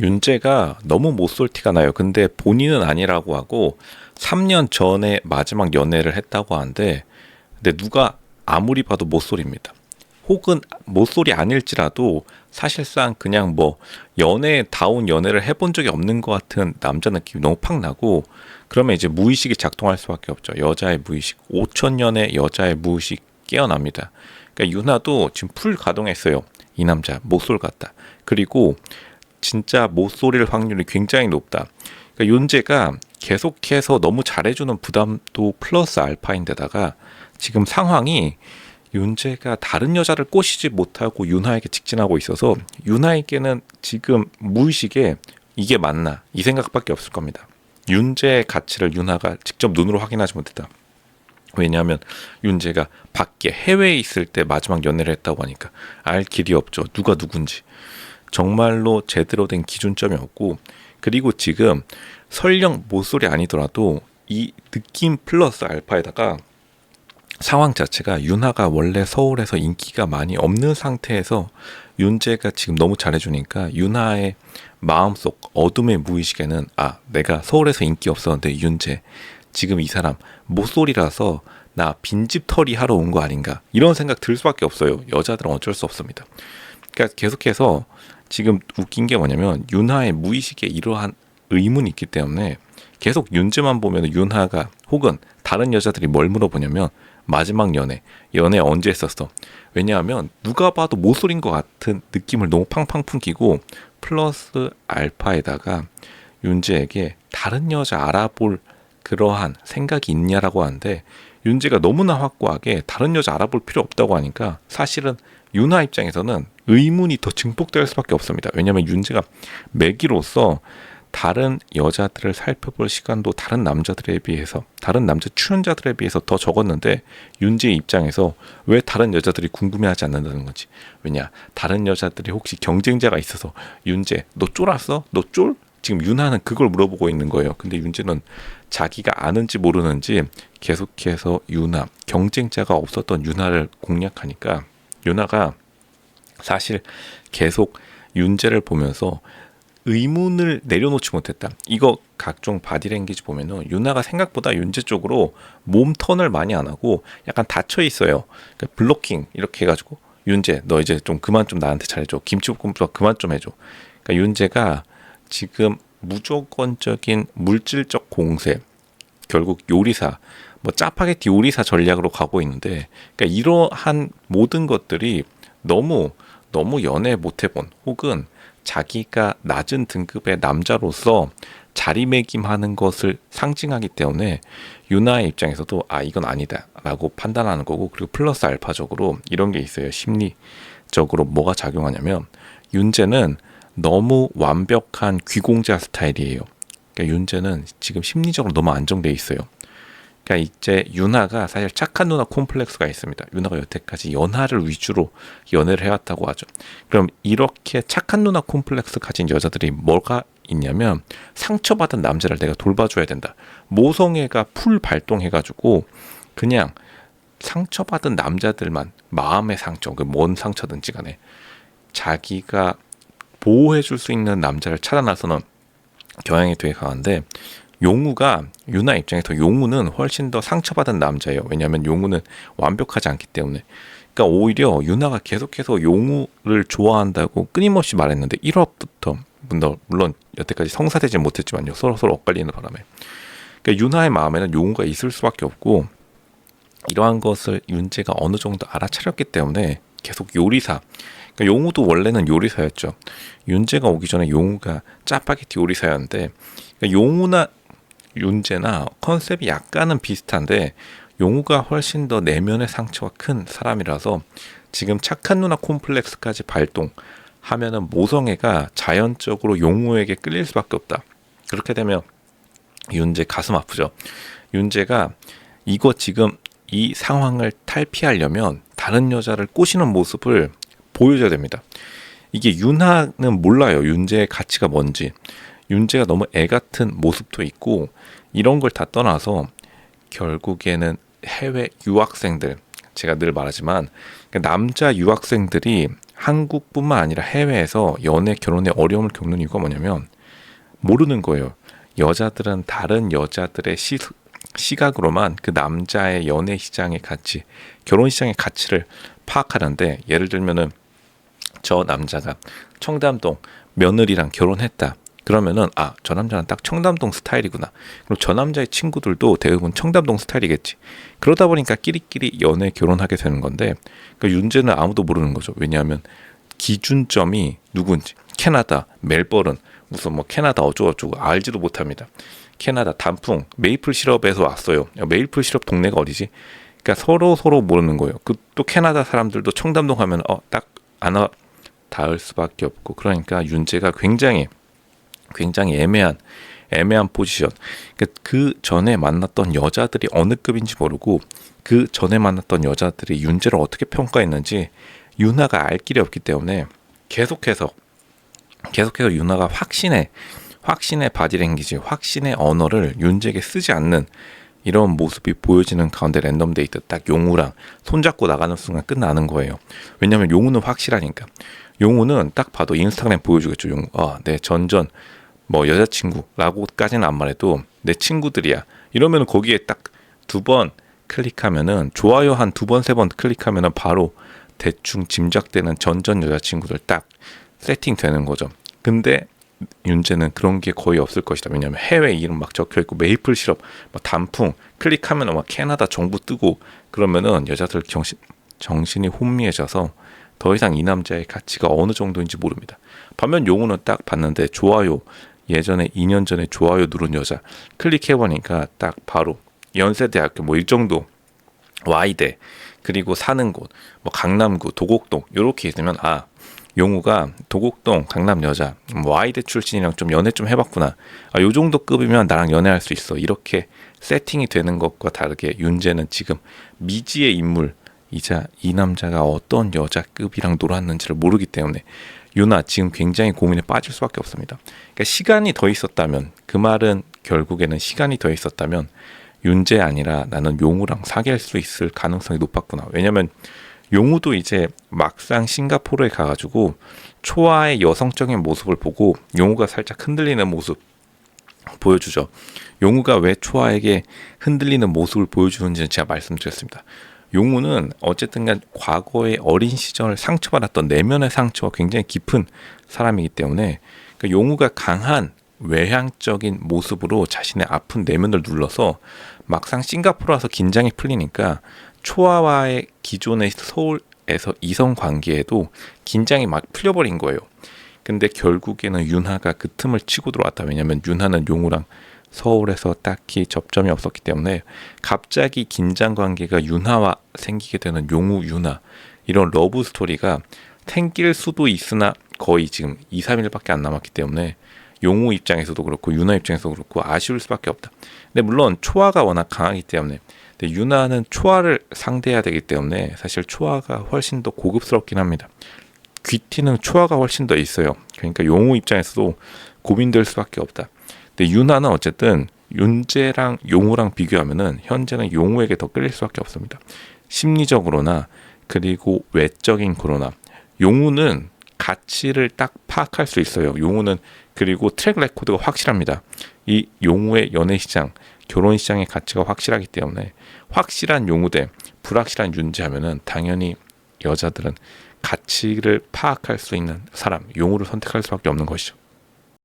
윤재가 너무 못쏠 티가 나요. 근데 본인은 아니라고 하고 3년 전에 마지막 연애를 했다고 하는데, 근데 누가 아무리 봐도 못쏠입니다. 혹은 못쏠이 아닐지라도 사실상 그냥 뭐 연애다운 연애를 해본 적이 없는 것 같은 남자 느낌이 너무 팍 나고, 그러면 이제 무의식이 작동할 수밖에 없죠. 여자의 무의식, 5천 년의 여자의 무의식 깨어납니다. 그러니까 유나도 지금 풀 가동했어요. 이 남자 못쏠 같다. 그리고 진짜 못쏠일 확률이 굉장히 높다. 그러니까 윤재가 계속해서 너무 잘해주는 부담도 플러스 알파인데다가 지금 상황이 윤재가 다른 여자를 꼬시지 못하고 윤하에게 직진하고 있어서 윤하에게는 지금 무의식에 이게 맞나 이 생각밖에 없을 겁니다. 윤재의 가치를 윤하가 직접 눈으로 확인하지 못했다. 왜냐하면 윤재가 밖에 해외에 있을 때 마지막 연애를 했다고 하니까 알 길이 없죠. 누가 누군지. 정말로 제대로 된 기준점이 없고, 그리고 지금 설령 모쏠이 아니더라도 이 느낌 플러스 알파에다가 상황 자체가 윤하가 원래 서울에서 인기가 많이 없는 상태에서 윤재가 지금 너무 잘해주니까 윤하의 마음속 어둠의 무의식에는, 아, 내가 서울에서 인기 없었는데 윤재 지금 이 사람 모쏠이라서 나 빈집털이 하러 온 거 아닌가, 이런 생각 들 수밖에 없어요. 여자들은 어쩔 수 없습니다. 그러니까 계속해서 지금 웃긴 게 뭐냐면 윤하의 무의식에 이러한 의문이 있기 때문에 계속 윤재만 보면 윤하가 혹은 다른 여자들이 뭘 물어보냐면 마지막 연애 언제 했었어? 왜냐하면 누가 봐도 모쏠인 것 같은 느낌을 너무 팡팡 풍기고, 플러스 알파에다가 윤재에게 다른 여자 알아볼 그러한 생각이 있냐라고 하는데, 윤재가 너무나 확고하게 다른 여자 알아볼 필요 없다고 하니까 사실은 윤하 입장에서는 의문이 더 증폭될 수밖에 없습니다. 왜냐하면 윤재가 매기로서 다른 여자들을 살펴볼 시간도 다른 남자들에 비해서, 다른 남자 출연자들에 비해서 더 적었는데 윤재의 입장에서 왜 다른 여자들이 궁금해하지 않는다는 거지. 왜냐, 다른 여자들이 혹시 경쟁자가 있어서 윤재 너 쫄았어? 너 쫄? 지금 윤하는 그걸 물어보고 있는 거예요. 근데 윤재는 자기가 아는지 모르는지 계속해서 윤하, 경쟁자가 없었던 윤하를 공략하니까 윤하가 사실 계속 윤재를 보면서 의문을 내려놓지 못했다. 이거 각종 바디랭귀지 보면은 윤하가 생각보다 윤재 쪽으로 몸 턴을 많이 안 하고 약간 닫혀 있어요. 그러니까 블로킹 이렇게 해가지고, 윤재 너 이제 좀 그만 좀 나한테 잘해줘. 김치볶음밥 그만 좀 해줘. 그러니까 윤재가 지금 무조건적인 물질적 공세, 결국 요리사, 뭐 짜파게티 요리사 전략으로 가고 있는데, 그러니까 이러한 모든 것들이 너무 연애 못 해본, 혹은 자기가 낮은 등급의 남자로서 자리매김하는 것을 상징하기 때문에 유나의 입장에서도 아, 이건 아니다 라고 판단하는 거고, 그리고 플러스 알파적으로 이런 게 있어요. 심리적으로 뭐가 작용하냐면 윤재는 너무 완벽한 귀공자 스타일이에요. 그러니까 윤재는 지금 심리적으로 너무 안정돼 있어요. 그러니까 이제 윤하가 사실 착한 누나 콤플렉스가 있습니다. 윤하가 여태까지 연하를 위주로 연애를 해왔다고 하죠. 그럼 이렇게 착한 누나 콤플렉스 가진 여자들이 뭐가 있냐면, 상처받은 남자를 내가 돌봐줘야 된다. 모성애가 풀 발동해가지고 그냥 상처받은 남자들만, 마음의 상처, 그 뭔 상처든지 간에 자기가 보호해줄 수 있는 남자를 찾아 나서는 경향이 되게 강한데, 용우가, 유나 입장에서 용우는 훨씬 더 상처받은 남자예요. 왜냐하면 용우는 완벽하지 않기 때문에. 그러니까 오히려 유나가 계속해서 용우를 좋아한다고 끊임없이 말했는데 1화부터, 물론 여태까지 성사되지 못했지만요, 서로 엇갈리는 바람에. 그러니까 유나의 마음에는 용우가 있을 수밖에 없고, 이러한 것을 윤재가 어느 정도 알아차렸기 때문에 계속 요리사, 그러니까 용우도 원래는 요리사였죠. 윤재가 오기 전에 용우가 짜파게티 요리사였는데, 그러니까 용우나 윤재나 컨셉이 약간은 비슷한데 용우가 훨씬 더 내면의 상처가 큰 사람이라서 지금 착한 누나 콤플렉스까지 발동하면은 모성애가 자연적으로 용우에게 끌릴 수밖에 없다. 그렇게 되면 윤재 가슴 아프죠. 윤재가 이거 지금 이 상황을 탈피하려면 다른 여자를 꼬시는 모습을 보여줘야 됩니다. 이게 윤하는 몰라요. 윤재의 가치가 뭔지. 윤재가 너무 애 같은 모습도 있고, 이런 걸 다 떠나서 결국에는 해외 유학생들, 제가 늘 말하지만 남자 유학생들이 한국뿐만 아니라 해외에서 연애 결혼에 어려움을 겪는 이유가 뭐냐면 모르는 거예요. 여자들은 다른 여자들의 시각으로만 그 남자의 연애 시장의 가치, 결혼 시장의 가치를 파악하는데, 예를 들면은 저 남자가 청담동 며느리랑 결혼했다. 그러면은 저 남자는 딱 청담동 스타일이구나. 그럼 저 남자의 친구들도 대부분 청담동 스타일이겠지. 그러다 보니까 끼리끼리 연애 결혼하게 되는 건데, 그 윤재는 아무도 모르는 거죠. 왜냐하면 기준점이 누군지, 캐나다, 멜버른, 무슨 뭐 캐나다 어쩌고저쩌고 알지도 못합니다. 캐나다 단풍 메이플 시럽에서 왔어요. 메이플 시럽 동네가 어디지? 그러니까 서로 모르는 거예요. 그 또 캐나다 사람들도 청담동 하면 딱 하나 닿을 수밖에 없고, 그러니까 윤재가 굉장히 애매한 포지션. 그 전에 만났던 여자들이 어느 급인지 모르고, 그 전에 만났던 여자들이 윤재를 어떻게 평가했는지 윤하가 알 길이 없기 때문에 계속해서 윤하가 확신의 바디랭귀지, 확신의 언어를 윤재에게 쓰지 않는 이런 모습이 보여지는 가운데 랜덤 데이트 딱 용우랑 손잡고 나가는 순간 끝나는 거예요. 왜냐면 용우는 확실하니까. 용우는 딱 봐도 인스타그램 보여주겠죠. 용우. 내 전전 뭐 여자친구라고까지는 안 말해도 내 친구들이야. 이러면 거기에 딱 2번 클릭하면은, 좋아요 한 2번 3번 클릭하면은 바로 대충 짐작되는 전전 여자친구들 딱 세팅되는 거죠. 근데 윤재는 그런 게 거의 없을 것이다. 왜냐하면 해외 이름 막 적혀있고 메이플 시럽, 막 단풍 클릭하면 막 캐나다 정부 뜨고, 그러면은 여자들 정신이 혼미해져서 더 이상 이 남자의 가치가 어느 정도인지 모릅니다. 반면 용우는 딱 봤는데 좋아요, 예전에 2년 전에 좋아요 누른 여자 클릭해보니까 딱 바로 연세대학교 뭐 이 정도 Y대, 그리고 사는 곳 뭐 강남구 도곡동 이렇게 있으면 용우가 도곡동 강남 여자 Y대 출신이랑 좀 연애 좀 해봤구나, 요 정도 급이면 나랑 연애할 수 있어, 이렇게 세팅이 되는 것과 다르게 윤재는 지금 미지의 인물이자 이 남자가 어떤 여자급이랑 놀았는지를 모르기 때문에 윤아 지금 굉장히 고민에 빠질 수밖에 없습니다. 그러니까 시간이 더 있었다면, 그 말은 결국에는 시간이 더 있었다면 윤재 아니라 나는 용우랑 사귈 수 있을 가능성이 높았구나. 왜냐면 용우도 이제 막상 싱가포르에 가가지고 초아의 여성적인 모습을 보고 용우가 살짝 흔들리는 모습 보여주죠. 용우가 왜 초아에게 흔들리는 모습을 보여주는지는 제가 말씀드렸습니다. 용우는 어쨌든 간 과거의 어린 시절 상처받았던 내면의 상처가 굉장히 깊은 사람이기 때문에, 그러니까 용우가 강한 외향적인 모습으로 자신의 아픈 내면을 눌러서 막상 싱가포르 와서 긴장이 풀리니까 초아와의 기존의 서울에서 이성 관계에도 긴장이 막 풀려버린 거예요. 근데 결국에는 윤하가 그 틈을 치고 들어왔다. 왜냐면 윤하는 용우랑 서울에서 딱히 접점이 없었기 때문에 갑자기 긴장 관계가 윤하와 생기게 되는 용우 윤하, 이런 러브 스토리가 생길 수도 있으나 거의 지금 2, 3일밖에 안 남았기 때문에 용우 입장에서도 그렇고 윤하 입장에서도 그렇고 아쉬울 수밖에 없다. 근데 물론 초아가 워낙 강하기 때문에, 근데 윤하는 초아를 상대해야 되기 때문에 사실 초아가 훨씬 더 고급스럽긴 합니다. 귀티는 초아가 훨씬 더 있어요. 그러니까 용우 입장에서도 고민될 수밖에 없다. 근데 윤하는 어쨌든 윤재랑 용우랑 비교하면은 현재는 용우에게 더 끌릴 수밖에 없습니다. 심리적으로나 그리고 외적인 거로나. 용우는 가치를 딱 파악할 수 있어요. 용우는 그리고 트랙 레코드가 확실합니다. 이 용우의 연애 시장, 결혼 시장의 가치가 확실하기 때문에 확실한 용우 대 불확실한 윤재 하면은 당연히 여자들은 가치를 파악할 수 있는 사람, 용우를 선택할 수밖에 없는 것이죠.